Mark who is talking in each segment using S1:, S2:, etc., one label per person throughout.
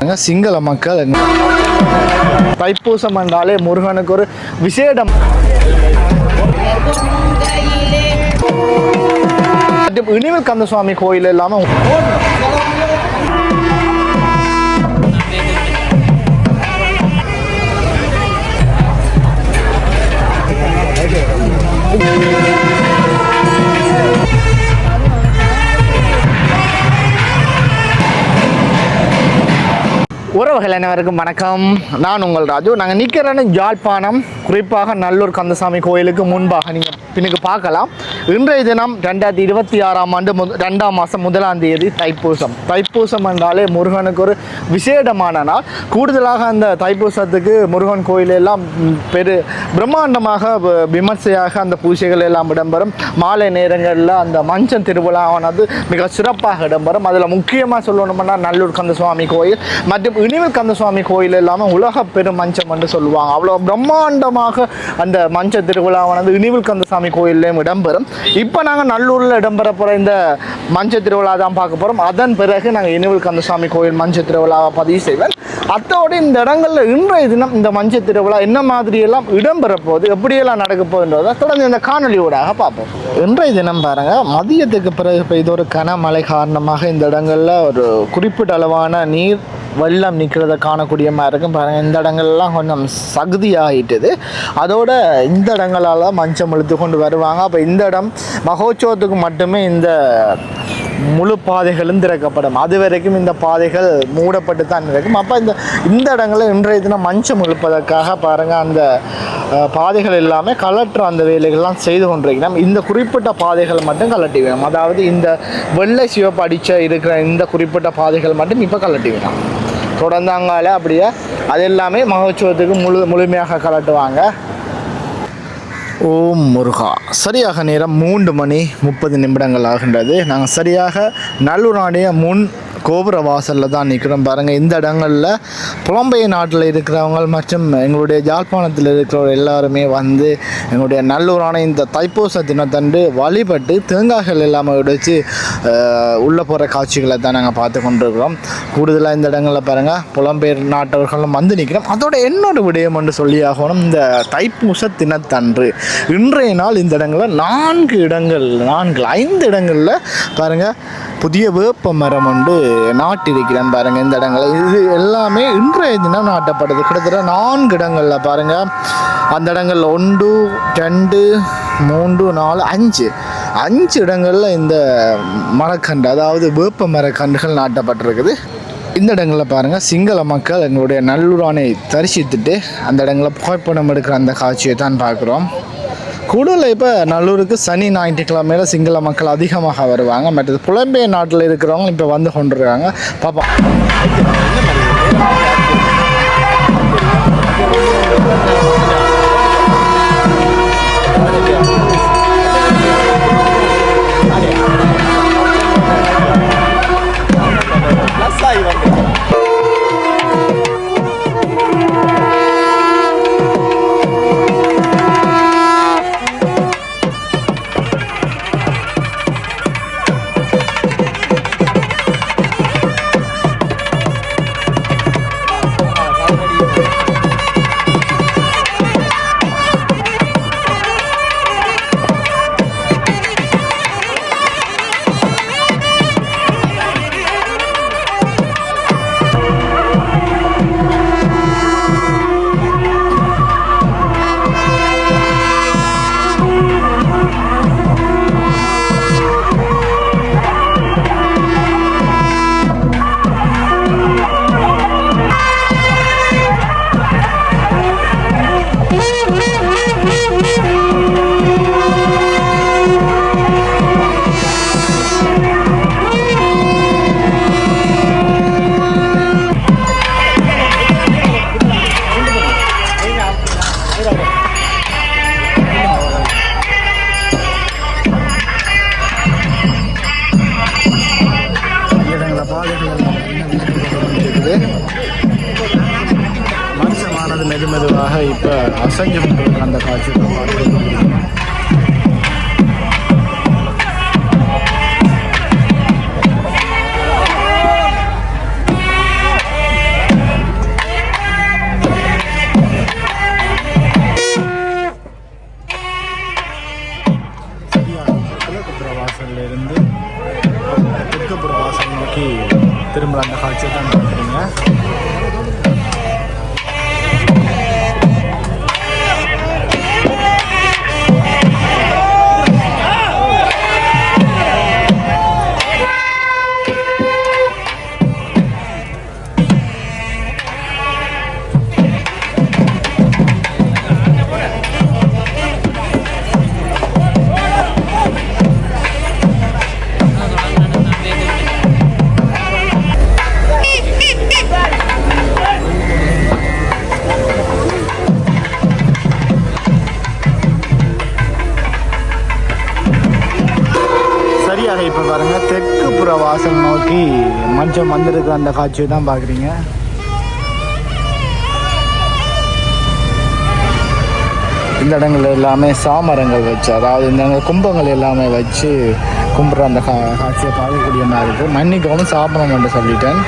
S1: பாருங்கள் சிங்கள மக்கள் தைப்பூசம் என்றாலே முருகனுக்கு ஒரு விசேடம். இனிவில் கந்தசுவாமி கோயில் இல்லாமல் உறவுகள் அனைவருக்கும் வணக்கம். நான் உங்கள் ராஜு. நாங்கள் நிற்கிறேன்னு யாழ்ப்பாணம், குறிப்பாக நல்லூர் கந்தசாமி கோயிலுக்கு முன்பாக நீங்கள் பின்னுக்கு பார்க்கலாம். இன்றைய தினம் 2026ஆம் ஆண்டு 2ஆம் மாதம் 1ஆம் தேதி தைப்பூசம். தைப்பூசம் என்றாலே முருகனுக்கு ஒரு விசேடமான நாள். கூடுதலாக அந்த தைப்பூசத்துக்கு முருகன் கோயிலெல்லாம் பிரம்மாண்டமாக விமர்சையாக அந்த பூஜைகள் எல்லாம் இடம்பெறும். மாலை நேரங்களில் அந்த மஞ்சள் திருவிழாவானது மிக சிறப்பாக இடம்பெறும். அதில் முக்கியமாக சொல்லணும்னா நல்லூர் கந்தசுவாமி கோயில் மற்றும் இனிவில் கந்தசுவாமி கோயில் இல்லாமல் உலக பெரும் மஞ்சம் என்று சொல்லுவாங்க. அவ்வளோ பிரம்மாண்டமாக அந்த மஞ்ச திருவிழாவானது இனிவில் கந்தசாமி கோயிலையும் இடம்பெறும். இப்போ நாங்கள் நல்லூரில் இடம்பெற போகிற இந்த மஞ்ச திருவிழா தான் பார்க்க போகிறோம். அதன் பிறகு நாங்கள் இனிவில் கந்தசாமி கோயில் மஞ்ச திருவிழாவை பதிவு செய்வேன். அத்தோடு இந்த இடங்களில் இன்றைய தினம் இந்த மஞ்ச திருவிழா என்ன மாதிரியெல்லாம் இடம்பெற போகுது, எப்படியெல்லாம் நடக்க போகுதுன்றதை தொடர்ந்து இந்த காணொலியோடாக பார்ப்போம். இன்றைய தினம் பாருங்கள், மதியத்துக்கு பிறகு பெய்த ஒரு கனமழை காரணமாக இந்த இடங்களில் ஒரு குறிப்பிட்ட அளவான நீர் வெள்ளம் நிற்கிறத காணக்கூடிய மாதிரி இருக்கும். பாருங்கள், இந்த இடங்கள்லாம் கொஞ்சம் சகுதியாகிட்டுது. அதோட இந்த இடங்களால் மஞ்சம் இழுத்து கொண்டு வருவாங்க. அப்போ இந்த இடம் மகோற்சவத்துக்கு மட்டுமே இந்த முழு பாதைகளும் திறக்கப்படும். அது வரைக்கும் இந்த பாதைகள் மூடப்பட்டு தான் இருக்கும். அப்போ இந்த இடங்களில் இன்றைய தினம் மஞ்சம் இழுப்பதற்காக பாருங்கள், அந்த பாதைகள் எல்லாமே கலெக்டர் அந்த வேலைகள்லாம் செய்து கொண்டிருக்கிறோம். இந்த குறிப்பிட்ட பாதைகள் மட்டும் கலட்டி வேணும். அதாவது இந்த வெள்ளை சிவப்பு அடித்த இருக்கிற இந்த குறிப்பிட்ட பாதைகள் மட்டும் இப்போ கலட்டி வேணும். தொடர்ந்து அங்கால அப்படியே அது எல்லாமே மகோற்சவத்துக்கு முழுமையாக கலட்டுவாங்க. ஓம் முருகா. சரியாக நேரம் 3:30 ஆகின்றது. நாங்கள் சரியாக நல்லூராடைய முன் கோபுர வாசலில் தான் நிற்கிறோம். பாருங்கள், இந்த இடங்களில் புலம்பெயர் நாட்டில் இருக்கிறவங்க மற்றும் எங்களுடைய யாழ்ப்பாணத்தில் இருக்கிறவங்க எல்லாருமே வந்து எங்களுடைய நல்லூரான இந்த தைப்பூச தினத்தன்று வழிபட்டு தேங்காய்கள் இல்லாமல் உடைச்சு உள்ளே போகிற காட்சிகளை தான் நாங்கள் பார்த்து கொண்டிருக்கிறோம். கூடுதலாக இந்த இடங்களில் பாருங்கள் புலம்பெயர் நாட்டவர்களும் வந்து நிற்கிறோம். அதோட என்னோட விடயம் என்று சொல்லி ஆகணும், இந்த தைப்பூச தினத்தன்று இன்றைய நாள் இந்த இடங்களில் 5 இடங்களில் பாருங்கள் புதிய வேப்ப மரம் ஒன்று நாட்டிருக்கிறேன். பாருங்கள், இந்த இடங்களில் இது எல்லாமே இன்றைய தினம் நாட்டப்படுது. கிட்டத்தட்ட 4 இடங்களில் பாருங்கள், அந்த இடங்களில் 1 2 3 4 5 இடங்களில் இந்த மரக்கன்று, அதாவது வேப்ப மரக்கன்றுகள் நாட்டப்பட்டிருக்குது. இந்த இடங்களில் பாருங்கள், சிங்கள மக்கள் எங்களுடைய நல்லூரானை தரிசித்துட்டு அந்த இடங்களில் புகைப்படம் எடுக்கிற அந்த காட்சியை தான் பார்க்குறோம். கூடுதல் இப்போ நல்லூருக்கு சனி ஞாயிற்றுக்கிழமையில சிங்கள மக்கள் அதிகமாக வருவாங்க. மற்றது புலம்பெயர் நாட்டில் இருக்கிறவங்க இப்போ வந்து கொண்டிருக்காங்க. பாப்பா மெதுவாக இப்போ அசைஞ்சு கொண்டிருக்கிற அந்த காட்சியை பார்த்து கிழக்கு புறவாசல்ல இருந்து தெற்கு புறவாசல் நோக்கி திரும்ப அந்த காட்சியை தான் பார்க்குறீங்க. இப்போ பாருங்கள் தெற்கு புற வாசல் நோக்கி மஞ்சள் வந்திருக்கிற அந்த காட்சியை தான் பார்க்குறீங்க. இந்த இடங்கள் எல்லாமே சாமரங்கள் வச்சு, அதாவது இந்த கும்பங்கள் எல்லாமே வச்சு கும்பிட்ற அந்த காட்சியை பார்க்கக்கூடிய மாதிரி இருக்குது. மன்னிக்கவும் சாப்பிடணும் என்று சொல்லிட்டேன்.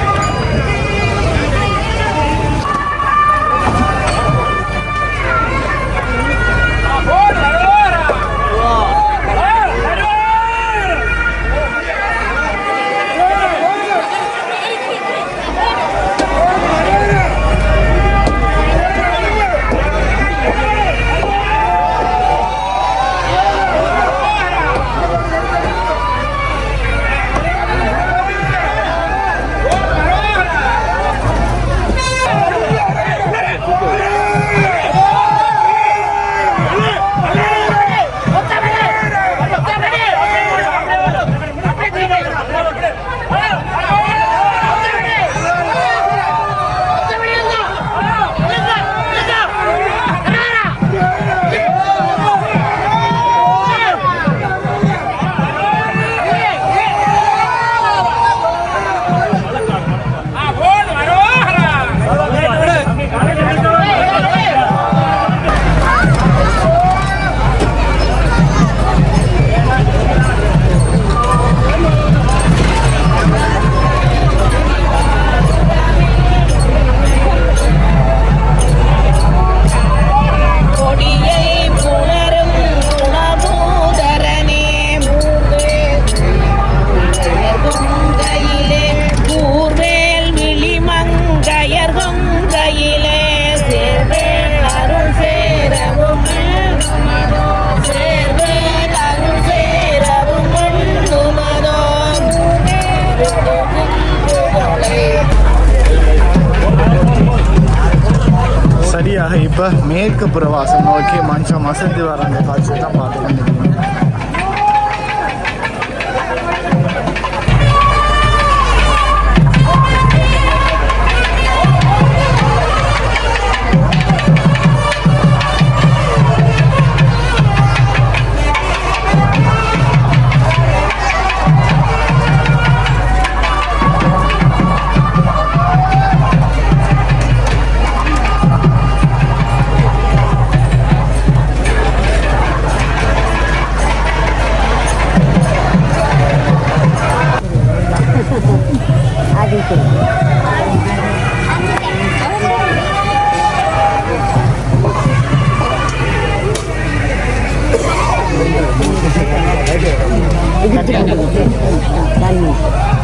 S1: சரியாக இப்போ மேற்கு புறவாசல் நோக்கி மஞ்சள் மசந்து வர அந்த காட்சியை தான் பார்த்து வந்துருக்கீங்க.
S2: Dani.